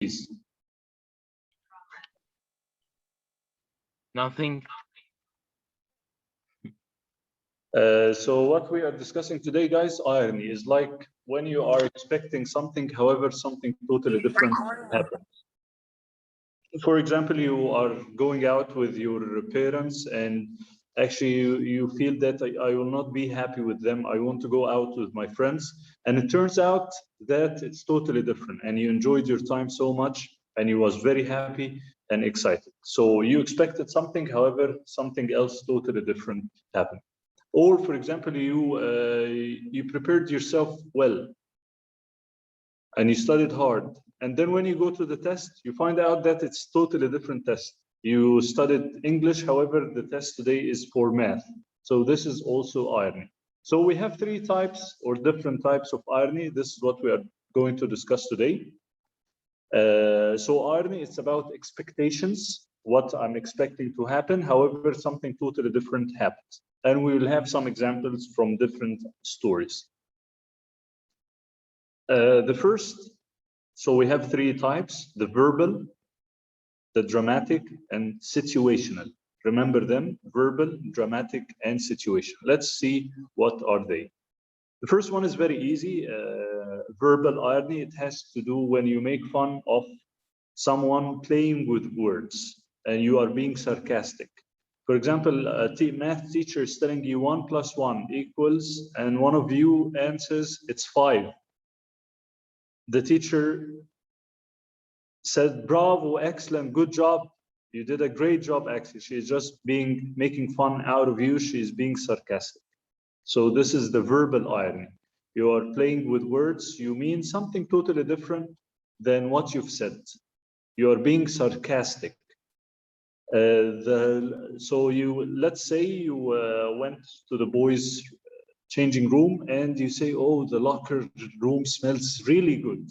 please. Nothing. So what we are discussing today, guys, irony is like when you are expecting something, however, something totally different happens. For example, you are going out with your parents and actually you feel that I will not be happy with them. I want to go out with my friends. And it turns out that it's totally different and you enjoyed your time so much and you was very happy and excited. So you expected something, however, something else totally different happened. Or for example, you prepared yourself well and you studied hard. And then when you go to the test, you find out that it's totally different test. You studied English, however, the test today is for math. So this is also irony. So we have three types or different types of irony. This is what we are going to discuss today. So irony is about expectations, what I'm expecting to happen. However, something totally different happens. And we will have some examples from different stories. The first, so we have three types: the verbal, the dramatic, and situational. Remember them: verbal, dramatic, and situational. Let's see what are they. The first one is very easy. Verbal irony. It has to do when you make fun of someone playing with words and you are being sarcastic. For example, a math teacher is telling you 1 + 1 equals, and one of you answers it's 5. The teacher said, bravo, excellent, good job. You did a great job, actually. She's just making fun out of you. She's being sarcastic. So this is the verbal irony. You are playing with words. You mean something totally different than what you've said. You are being sarcastic. So let's say you went to the boys' changing room and you say, oh, the locker room smells really good.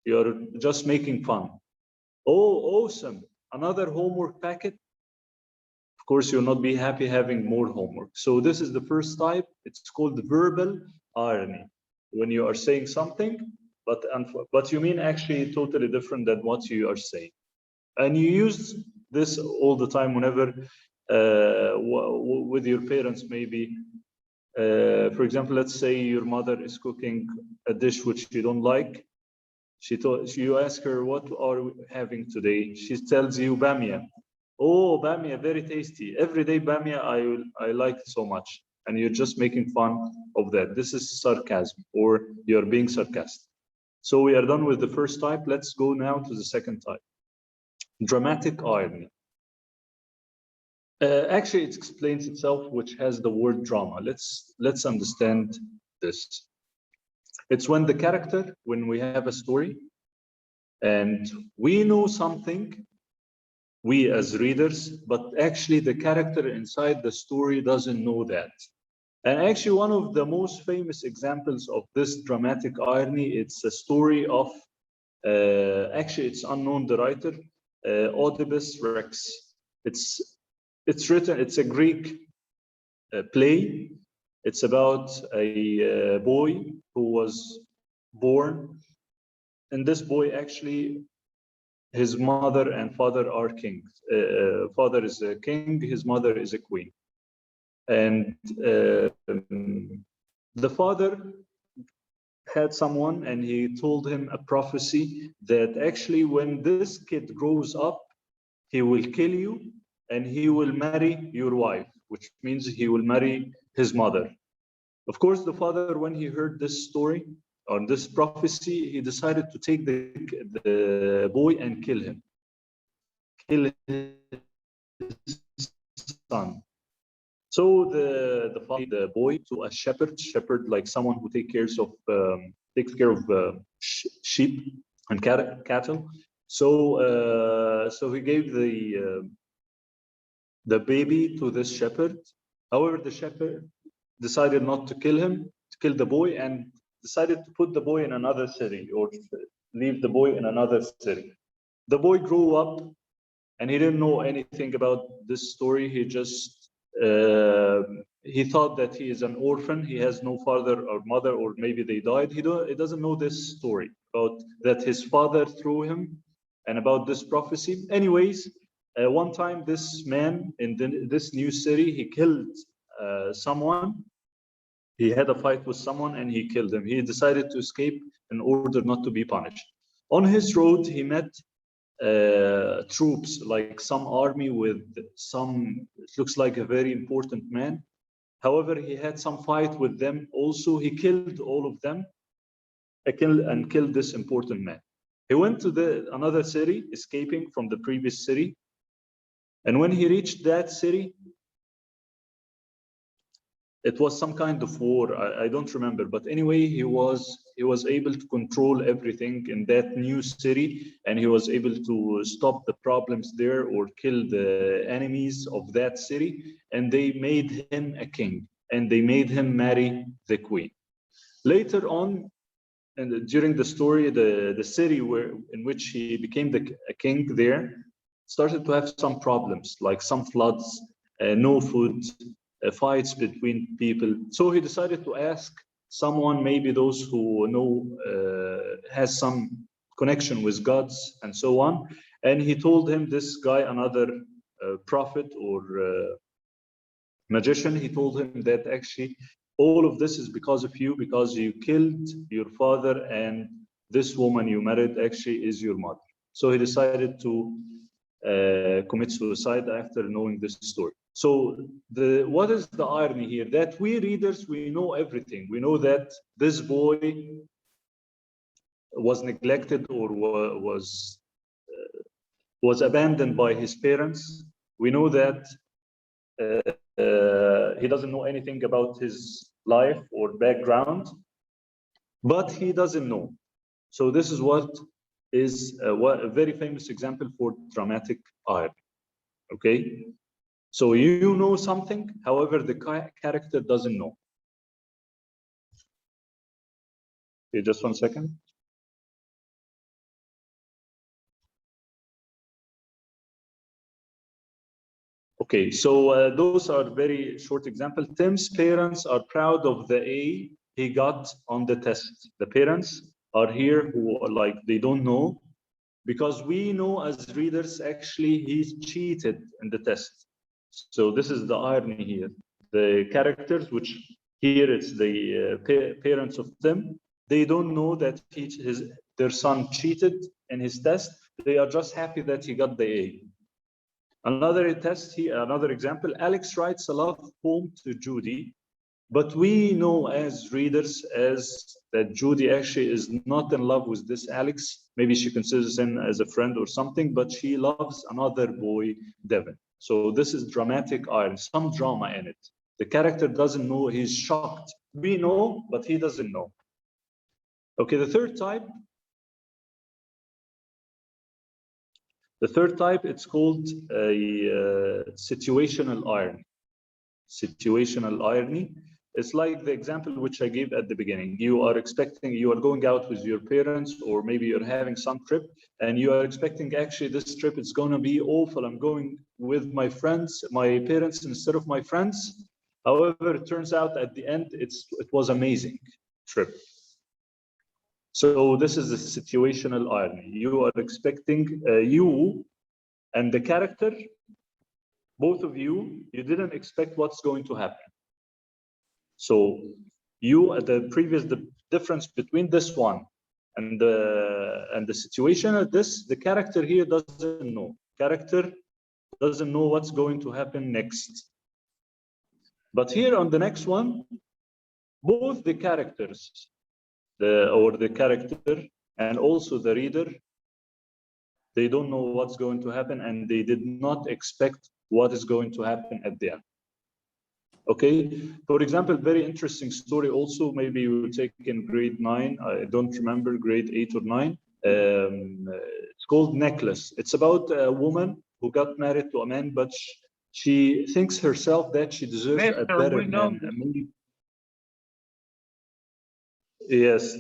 You're just making fun. Oh, awesome. Another homework packet. Of course, you'll not be happy having more homework. So this is the first type. It's called verbal irony. When you are saying something, but you mean actually totally different than what you are saying. And you use this all the time whenever with your parents, maybe. For example, let's say your mother is cooking a dish which you don't like. You ask her, what are we having today? She tells you bamia. Oh, bamia, very tasty. Every day bamia, I like it so much. And you're just making fun of that. This is sarcasm, or you're being sarcastic. So we are done with the first type. Let's go now to the second type. Dramatic irony. Actually, it explains itself, which has the word drama. Let's understand this. It's when the character, when we have a story, and we know something, we as readers, but actually the character inside the story doesn't know that. And actually, one of the most famous examples of this dramatic irony, it's a story of, actually, it's unknown, the writer, Oedipus Rex. It's written, it's a Greek play. It's about a boy who was born, and this boy actually, his mother and father are kings. Father is a king, his mother is a queen. And the father had someone and he told him a prophecy that actually when this kid grows up, he will kill you and he will marry your wife, which means he will marry his mother. Of course, the father, when he heard this story or this prophecy, he decided to take the boy and kill him. Kill his son. So the boy to a shepherd like someone who takes care of sheep and cattle. So he gave the baby to this shepherd. However, the shepherd decided not to kill him, to kill the boy, and decided to put the boy in another city or leave the boy in another city. The boy grew up and he didn't know anything about this story. He just he thought that he is an orphan. He has no father or mother, or maybe they died. He doesn't know this story. about that his father threw him, and about this prophecy. Anyways, one time this man in this new city, he killed someone. He had a fight with someone and he killed him. He decided to escape in order not to be punished. On his road, he met troops, like some army with some, it looks like a very important man. However, he had some fight with them also. He killed all of them, killed this important man. He went to another city, escaping from the previous city. And when he reached that city, it was some kind of war. I don't remember, but anyway, he was able to control everything in that new city, and he was able to stop the problems there or kill the enemies of that city. And they made him a king, and they made him marry the queen. Later on, and during the story, the city in which he became a king there started to have some problems, like some floods, no food, fights between people. So he decided to ask someone, maybe those who know, has some connection with gods and so on. And he told him, this guy, another prophet or magician, he told him that actually all of this is because of you, because you killed your father, and this woman you married actually is your mother. So he decided to commit suicide after knowing this story. So what is the irony here? That we readers, we know everything. We know that this boy was neglected or was abandoned by his parents. We know that he doesn't know anything about his life or background, but he doesn't know. So this is what is a very famous example for dramatic irony. Okay, so you know something, however, the character doesn't know. Okay, just 1 second. Okay, so those are very short examples. Tim's parents are proud of the A he got on the test. The parents are here who are like, they don't know, because we know as readers, actually, he's cheated in the test. So this is the irony here. The characters, which here it's the parents of Tim, they don't know that their son cheated in his test. They are just happy that he got the A. Another test here, another example, Alex writes a love poem to Judy, but we know as readers that Judy actually is not in love with this Alex. Maybe she considers him as a friend or something, but she loves another boy, Devin. So this is dramatic irony, some drama in it. The character doesn't know, he's shocked. We know, but he doesn't know. Okay, the third type, it's called a situational irony. Situational irony. It's like the example which I gave at the beginning. You are going out with your parents, or maybe you're having some trip, and you are expecting, actually, this trip is going to be awful. I'm going with my parents instead of my friends. However, it turns out at the end, it was amazing trip. So this is a situational irony. You are expecting you and the character, both of you didn't expect what's going to happen. So the difference between this one and the situation of this, the character here doesn't know. Character doesn't know what's going to happen next. But here on the next one, both the characters, the character and also the reader, they don't know what's going to happen, and they did not expect what is going to happen at the end. Okay, for example, very interesting story also, maybe you will take in grade 9, I don't remember, grade 8 or 9. It's called Necklace. It's about a woman who got married to a man, but she thinks herself that she deserves a better man. Yes,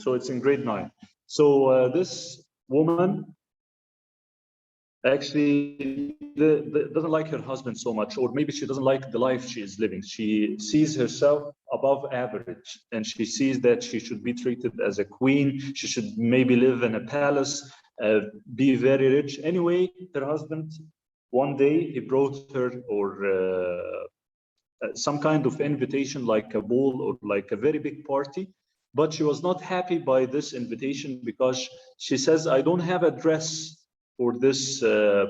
so it's in grade 9. So this woman actually doesn't like her husband so much, or maybe she doesn't like the life she is living. She sees herself above average, and she sees that she should be treated as a queen. She should maybe live in a palace, be very rich. Anyway, her husband, one day he brought her some kind of invitation, like a ball or like a very big party, but she was not happy by this invitation because she says, I don't have a dress for this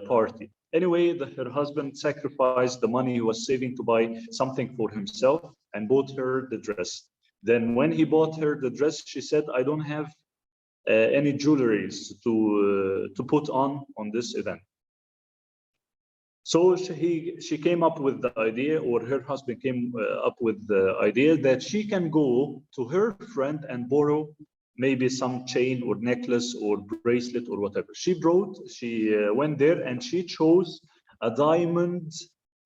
party. Anyway, her husband sacrificed the money he was saving to buy something for himself and bought her the dress. Then when he bought her the dress, she said, I don't have any jewelries to put on this event. So she came up with the idea, or her husband came up with the idea that she can go to her friend and borrow maybe some chain or necklace or bracelet or whatever. She went there and she chose a diamond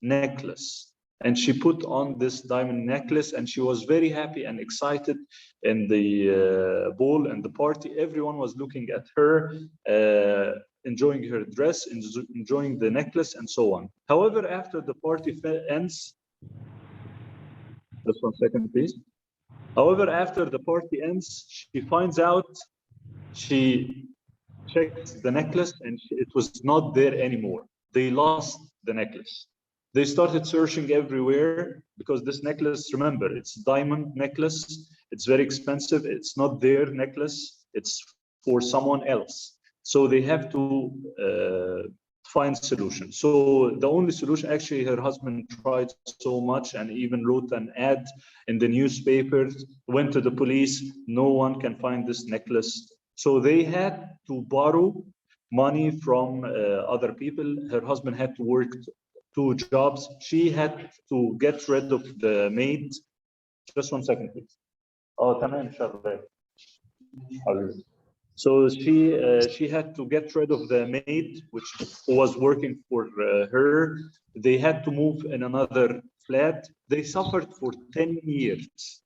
necklace. And she put on this diamond necklace, and she was very happy and excited in the ball and the party. Everyone was looking at her, enjoying her dress, enjoying the necklace, and so on. However, after the party ends, just 1 second, please. However, after the party ends, she finds out, she checks the necklace, and it was not there anymore. They lost the necklace. They started searching everywhere because this necklace, remember, it's diamond necklace. It's very expensive. It's not their necklace. It's for someone else. So they have to find solution. So the only solution, actually, her husband tried so much and even wrote an ad in the newspapers, went to the police. No one can find this necklace. So they had to borrow money from other people. Her husband had to work 2 jobs. She had to get rid of the maid. Just 1 second, please. Oh, تمام شغال. So she had to get rid of the maid, which was working for her. They had to move in another flat. They suffered for 10 years.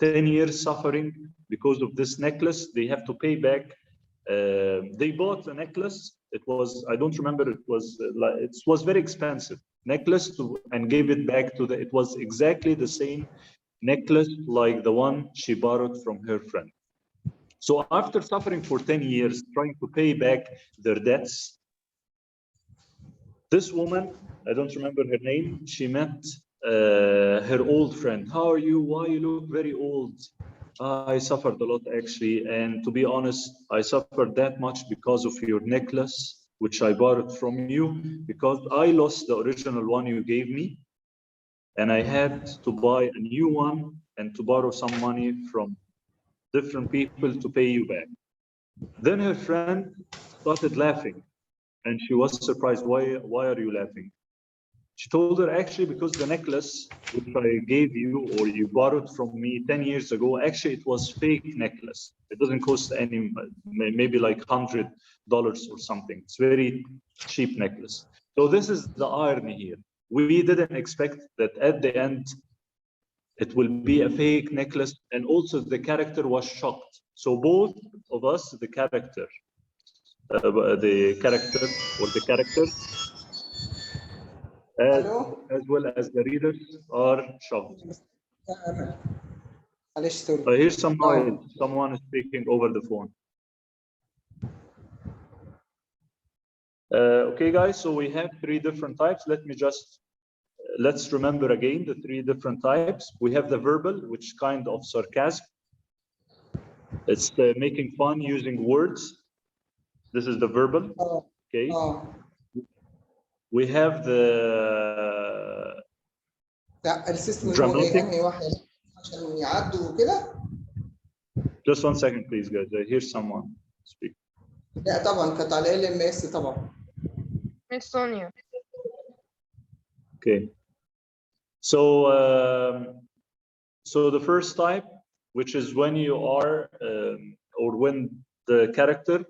10 years suffering because of this necklace. They have to pay back. They bought a necklace. It was, I don't remember, it was very expensive necklace and gave it back to it was exactly the same necklace like the one she borrowed from her friend. So after suffering for 10 years, trying to pay back their debts, this woman, I don't remember her name, she met her old friend. How are you? Why you look very old? I suffered a lot, actually. And to be honest, I suffered that much because of your necklace, which I borrowed from you, because I lost the original one you gave me. And I had to buy a new one and to borrow some money from different people to pay you back. Then her friend started laughing, and she was surprised. Why are you laughing? She told her, actually, because the necklace which I gave you or you borrowed from me 10 years ago, actually it was fake necklace. It doesn't cost any, maybe like $100 or something. It's very cheap necklace. So this is the irony here. We didn't expect that at the end it will be a fake necklace, and also the character was shocked. So both of us, the character or the characters, as well as the readers, are shocked. I hear some noise. Someone is speaking over the phone. Okay, guys, so we have 3 different types. Let's remember again the 3 different types. We have the verbal, which is kind of sarcasm. It's making fun using words. This is the verbal. Okay. We have the dramatic. Just 1 second, please, guys. I hear someone speak. لا طبعا كانت على LMS طبعا. Miss Sonia. Okay. So so the first type, which is when you are or when the character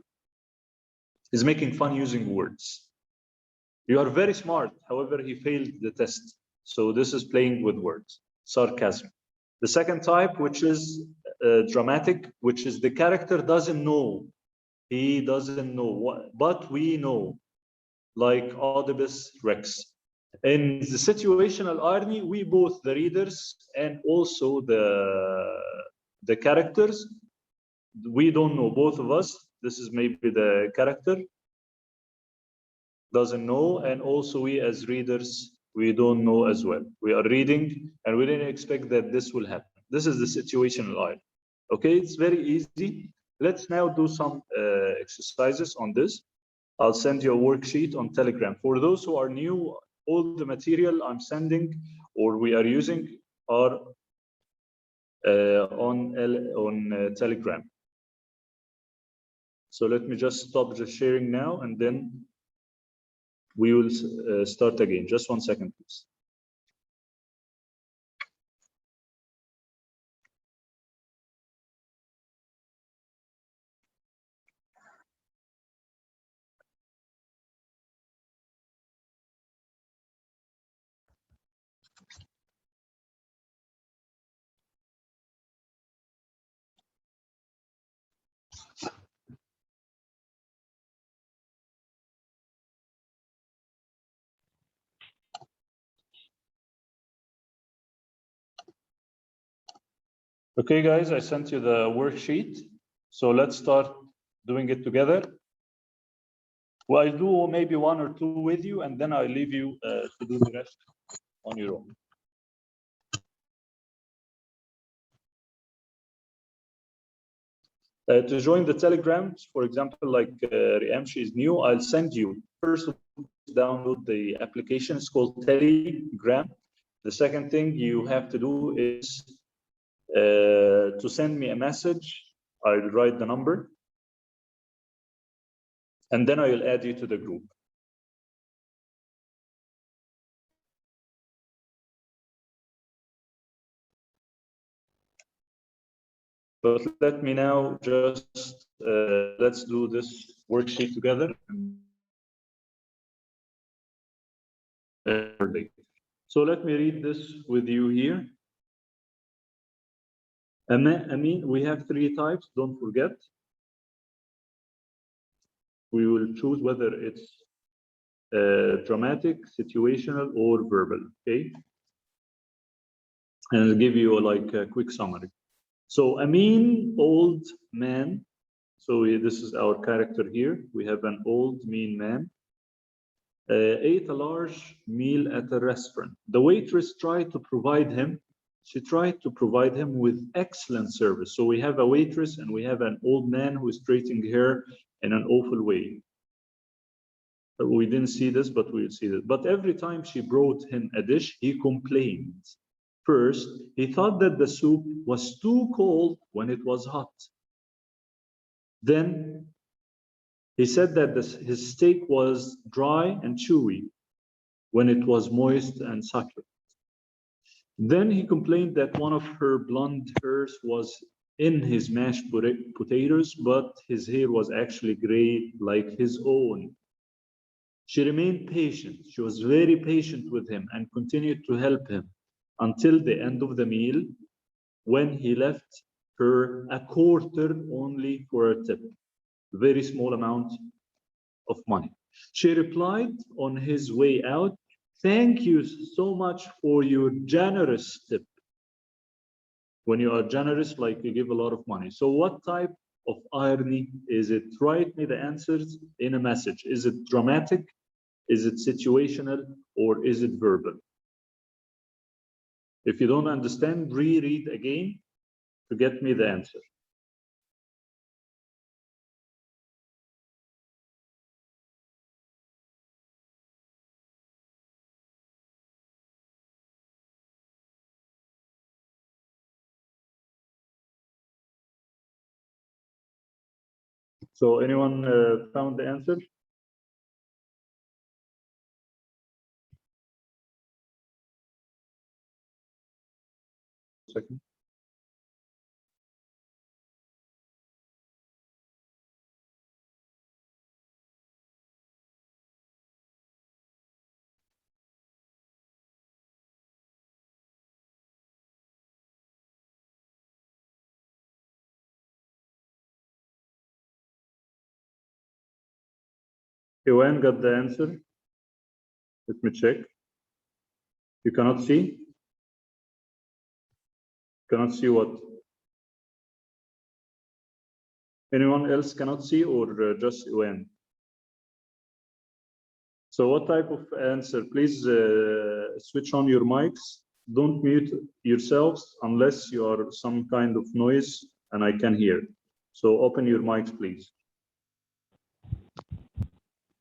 is making fun using words. You are very smart, however, he failed the test. So this is playing with words, sarcasm. The second type, which is dramatic, which is the character doesn't know. He doesn't know what, but we know, like Oedipus Rex. In the situational irony, we both, the readers and also the characters, we don't know, both of us. This is maybe the character doesn't know, and also we as readers, we don't know as well. We are reading and we didn't expect that this will happen. This is the situational irony. Okay, it's very easy. Let's now do some exercises on this. I'll send you a worksheet on Telegram. For those who are new, all the material I'm sending or we are using are on Telegram. So let me just stop the sharing now, and then we will start again. Just 1 second, please. Okay, guys, I sent you the worksheet. So let's start doing it together. Well, I'll do maybe 1 or 2 with you, and then I'll leave you to do the rest on your own. To join the Telegram, for example, like Riamshi is new, I'll send you first download the application. It's called Telegram. The second thing you have to do is to send me a message. I'll write the number, and then I will add you to the group. But let me now just, let's do this worksheet together. So let me read this with you here. Amin, we have 3 types, don't forget. We will choose whether it's dramatic, situational, or verbal, okay? And I'll give you like a quick summary. So Amin, old man. So this is our character here. We have an old, mean man. Ate a large meal at a restaurant. The waitress tried to provide him. She tried to provide him with excellent service. So we have a waitress and we have an old man who is treating her in an awful way. We didn't see this, but we'll see this. But every time she brought him a dish, he complained. First, he thought that the soup was too cold when it was hot. Then he said that his steak was dry and chewy when it was moist and succulent. Then he complained that one of her blonde hairs was in his mashed potatoes, but his hair was actually gray like his own. She remained patient. She was very patient with him and continued to help him until the end of the meal, when he left her a quarter only for a tip, very small amount of money. She replied on his way out, "Thank you so much for your generous tip." When you are generous, like you give a lot of money. So what type of irony is it? Write me the answers in a message. Is it dramatic? Is it situational? Or is it verbal? If you don't understand, reread again to get me the answer. So anyone found the answer? Second. Iwan got the answer. Let me check. You cannot see? Cannot see what? Anyone else cannot see, or just when? So what type of answer? Please switch on your mics. Don't mute yourselves unless you are some kind of noise and I can hear. So open your mics, please.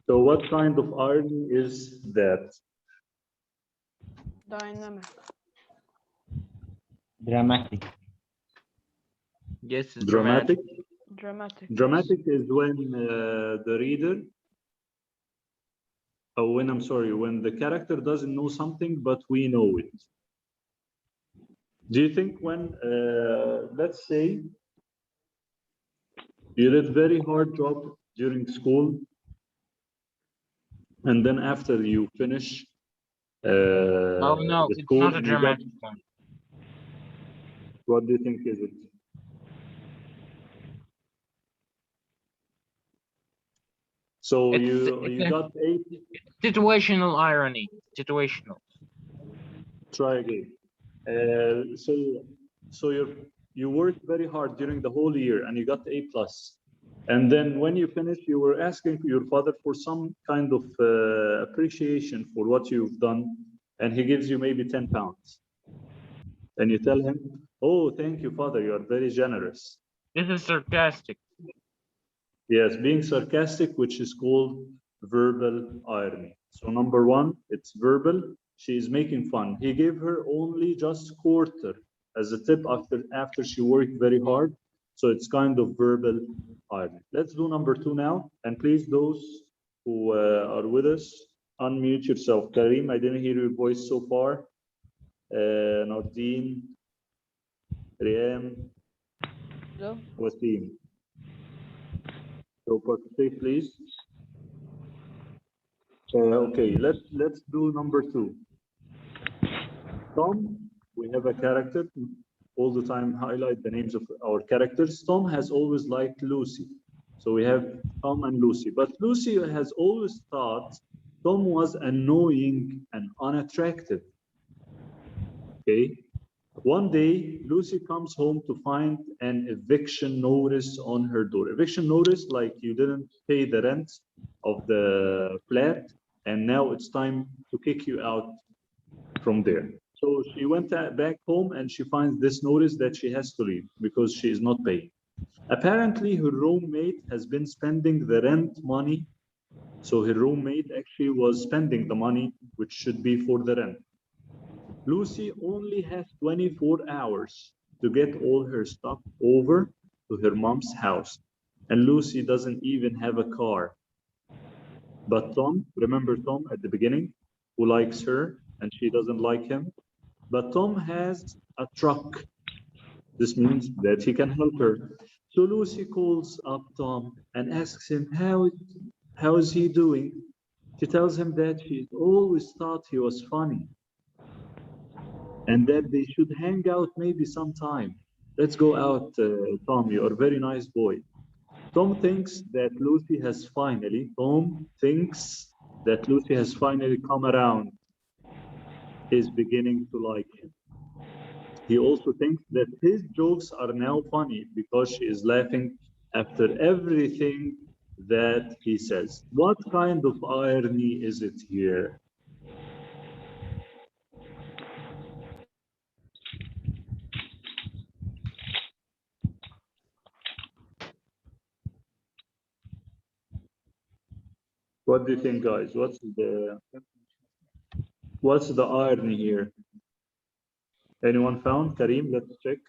So what kind of irony is that? Dynamic. Dramatic. Yes, it's Dramatic? Dramatic. Dramatic is when the reader, or when, I'm sorry, when the character doesn't know something, but we know it. Do you think when, let's say, you did very hard job during school, and then after you finish Oh no, the it's school, not a you got, dramatic one. what do you think is it? So you got 8. Situational irony. Situational. Try again. So you worked very hard during the whole year and you got A+. And then when you finish, you were asking your father for some kind of appreciation for what you've done, and he gives you maybe 10 pounds. And you tell him, oh, thank you, father, you are very generous. This is sarcastic. Yes, being sarcastic, which is called verbal irony. So number 1, it's verbal. She is making fun. He gave her only just quarter as a tip after she worked very hard. So it's kind of verbal irony. Let's do number 2 now. And please, those who are with us, unmute yourself. Karim, I didn't hear your voice so far. Nordine, Riyam, Hello? Wasim. So participate, please. Okay, let's do number 2. Tom, we have a character. All the time highlight the names of our characters. Tom has always liked Lucy. So we have Tom and Lucy. But Lucy has always thought Tom was annoying and unattractive. Okay. One day, Lucy comes home to find an eviction notice on her door. Eviction notice, like you didn't pay the rent of the flat, and now it's time to kick you out from there. So she went back home and she finds this notice that she has to leave because she is not paying. Apparently, her roommate has been spending the rent money. So her roommate actually was spending the money, which should be for the rent. Lucy only has 24 hours to get all her stuff over to her mom's house. And Lucy doesn't even have a car. But Tom, remember Tom at the beginning, who likes her and she doesn't like him? But Tom has a truck. This means that he can help her. So Lucy calls up Tom and asks him, how is he doing? She tells him that she always thought he was funny and that they should hang out maybe sometime. Let's go out, Tom, you are a very nice boy. Tom thinks that Lucy has finally come around. He's beginning to like him. He also thinks that his jokes are now funny because she is laughing after everything that he says. What kind of irony is it here? What do you think, guys? What's the irony here? Anyone found? Karim, let's check.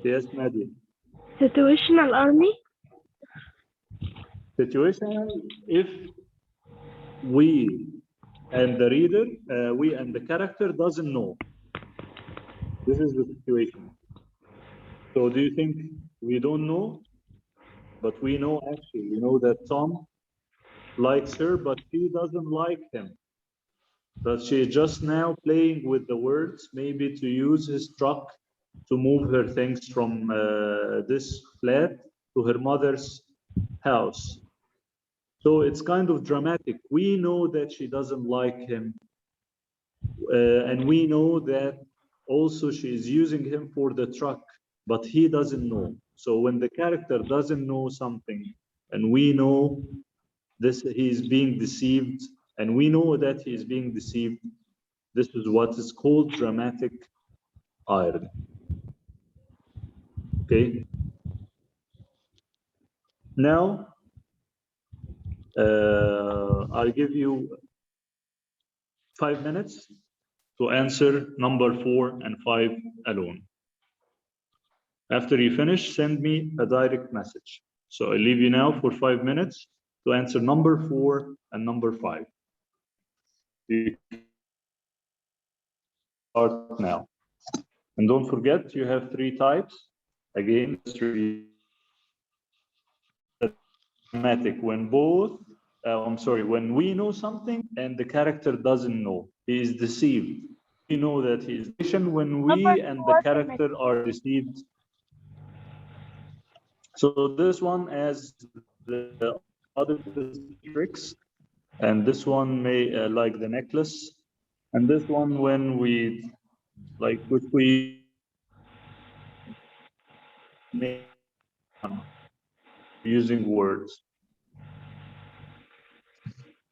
Yes, Nadia. Situational irony? Situation, if we and the reader, we and the character doesn't know. This is the situation. So do you think we don't know? But we know actually, we know that Tom likes her, but she doesn't like him. But she's just now playing with the words, maybe to use his truck to move her things from this flat to her mother's house. So it's kind of dramatic. We know that she doesn't like him. And we know that also she is using him for the truck, but he doesn't know. So when the character doesn't know something, and we know this, he's being deceived, and we know that he's being deceived, this is what is called dramatic irony. Okay. Now, I'll give you 5 minutes to answer number 4 and 5 alone. After you finish, send me a direct message. So I leave you now for 5 minutes to answer number 4 and number 5. You start now. And don't forget, you have 3 types. Again, dramatic when both, when we know something and the character doesn't know. He is deceived. We know that he is deceived when we and the character are deceived. So this one as the other tricks, and this one may like the necklace, and this one when we like which we make using words.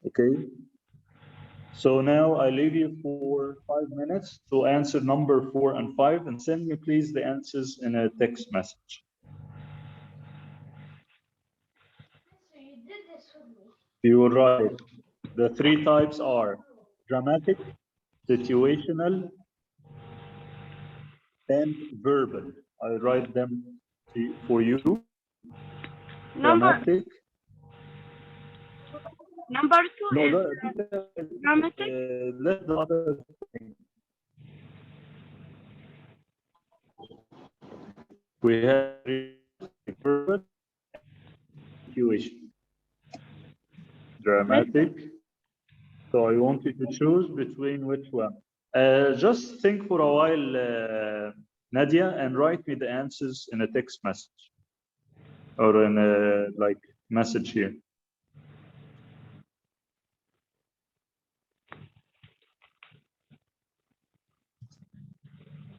Okay. So now I leave you for 5 minutes to answer number 4 and 5, and send me please the answers in a text message. You were right. The 3 types are dramatic, situational, and verbal. I'll write them for you. Dramatic. Number 2 No, is dramatic. let the other thing. We have verbal, situation. Dramatic. So I want you to choose between which one. Just think for a while, Nadia, and write me the answers in a text message or in a like message here.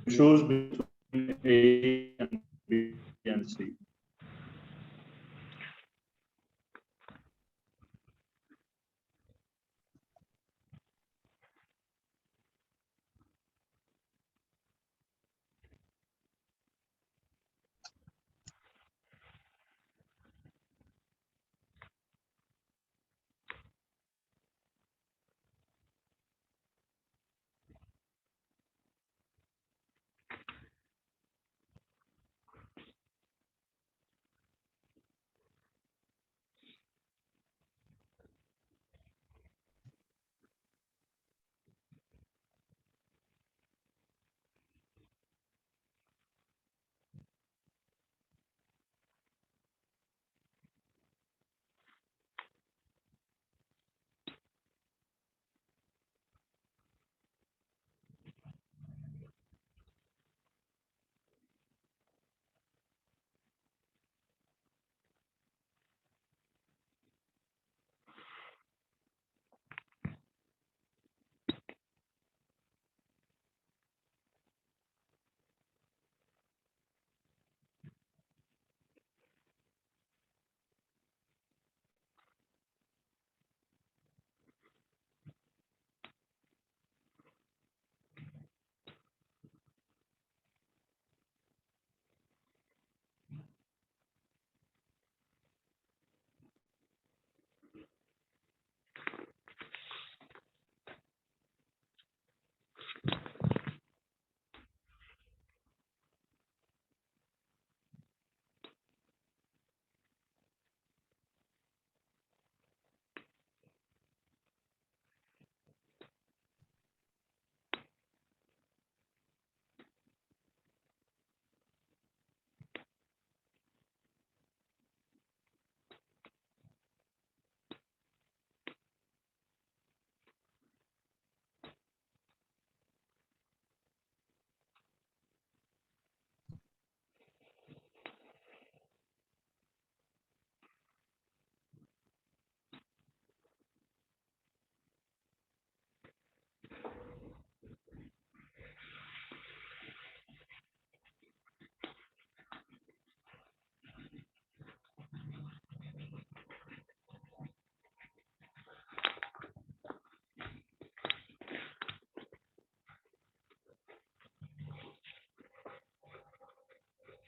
Choose between A and B and C.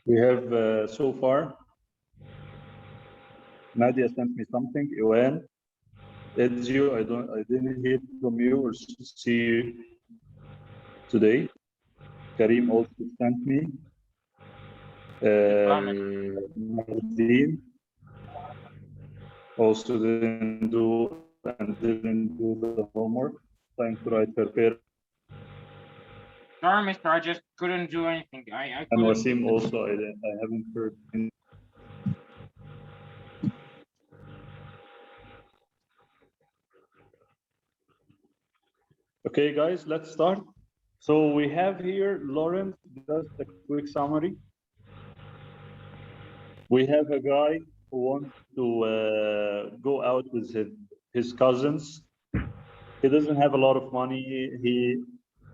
We have so far, Nadia sent me something. Iwan, Ezio, I didn't hear from you or see you today. Karim also sent me. Nadine also didn't do the homework. Trying to write her paper. Sorry, mister, I just couldn't do anything. I And couldn't. Wasim also, I haven't heard. Okay, guys, let's start. So we have here Lawrence, just a quick summary. We have a guy who wants to go out with his cousins. He doesn't have a lot of money.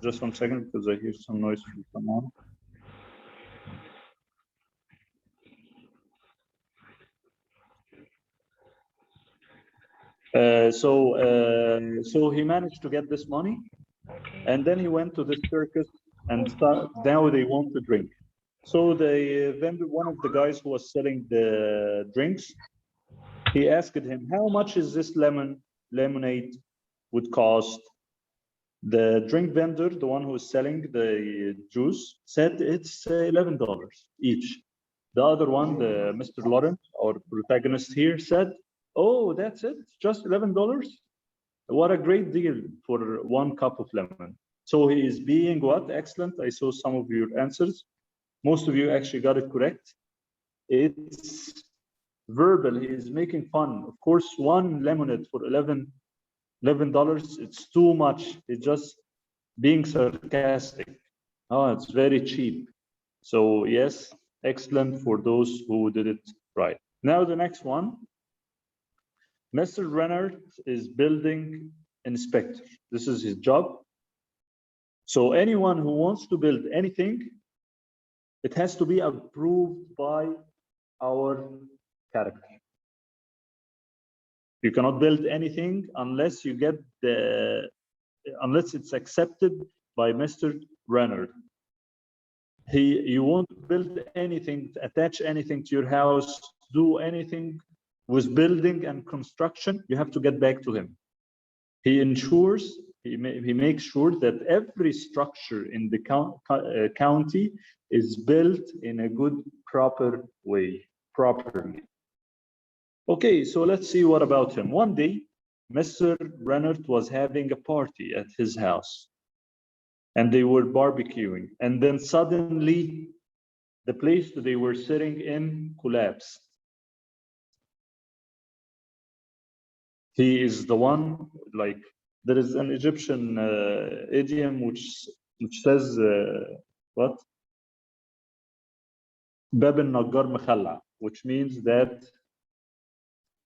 Just 1 second, because I hear some noise from someone. So he managed to get this money, and then he went to this circus, and now they want to drink. So the vendor, one of the guys who was selling the drinks, he asked him, how much is this lemonade would cost? The drink vendor, the one who was selling the juice, said it's $11 each. The other one, Mr. Lawrence, our protagonist here, said, oh, that's it, just $11? What a great deal for 1 cup of lemon. So he is being what? Excellent. I saw some of your answers. Most of you actually got it correct. It's verbal. He is making fun. Of course, 1 lemonade for $11, it's too much. It's just being sarcastic. Oh, it's very cheap. So yes, excellent for those who did it right. Now the next one. Mr. Renner is building inspector. This is his job. So anyone who wants to build anything, it has to be approved by our character. You cannot build anything unless you get unless it's accepted by Mr. Renner. You won't build anything, attach anything to your house, do anything with building and construction, you have to get back to him. He ensures, he makes sure that every structure in the county is built in a good, proper way, properly. Okay, so let's see what about him. One day, Mr. Rennert was having a party at his house, and they were barbecuing, and then suddenly the place that they were sitting in collapsed. He is the one, like, there is an Egyptian idiom which says what? Bab al-Najjar Makhalla, which means that,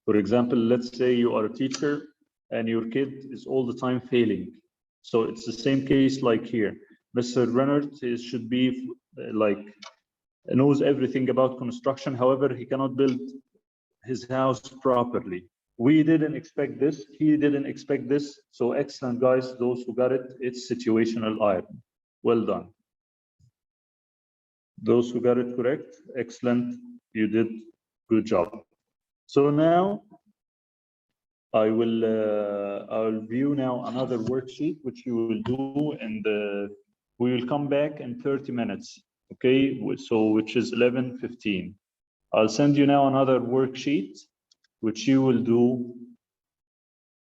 for example, let's say you are a teacher and your kid is all the time failing. So it's the same case like here. Mr. Rennert should be like, knows everything about construction. However, he cannot build his house properly. We didn't expect this. He didn't expect this. So excellent, guys. Those who got it, it's situational iron. Well done. Those who got it correct, excellent. You did good job. So now I'll view now another worksheet which you will do, and we will come back in 30 minutes. Okay, so which is 11:15. I'll send you now another worksheet which you will do.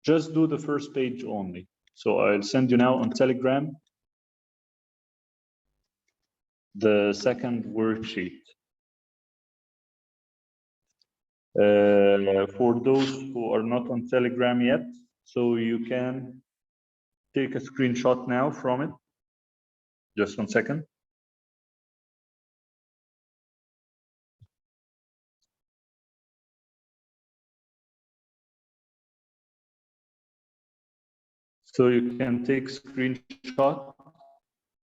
Just do the first page only. So I'll send you now on Telegram the second worksheet. For those who are not on Telegram yet, so you can take a screenshot now from it. Just 1 second. So you can take screenshot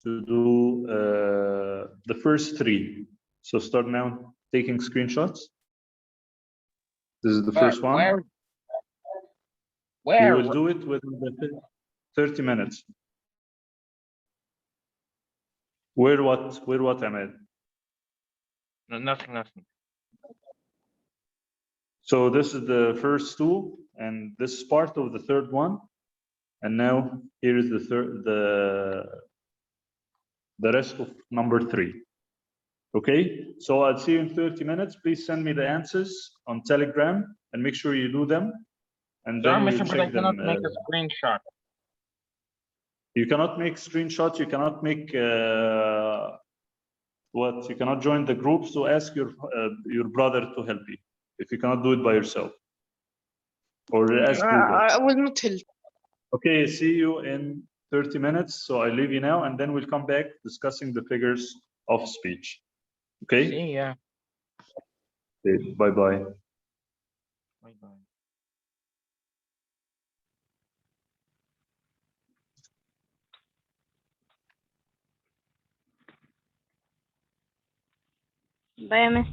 to do the first 3. So start now taking screenshots. This is the first one. Where? You will do it within the 30 minutes. Where what, Ahmed? No, nothing. So this is the first two, and this is part of the third one. And now here is the rest of number 3. Okay, so I'll see you in 30 minutes. Please send me the answers on Telegram and make sure you do them. And Sorry, then we'll Mr. But I check them. cannot make a screenshot. You cannot make screenshots. You cannot make what? You cannot join the group. So ask your brother to help you if you cannot do it by yourself, or ask Google. I will not help. Okay, see you in 30 minutes. So I leave you now, and then we'll come back discussing the figures of speech. Okay. See ya. Okay, bye-bye. Bye-bye. Bye, Miss.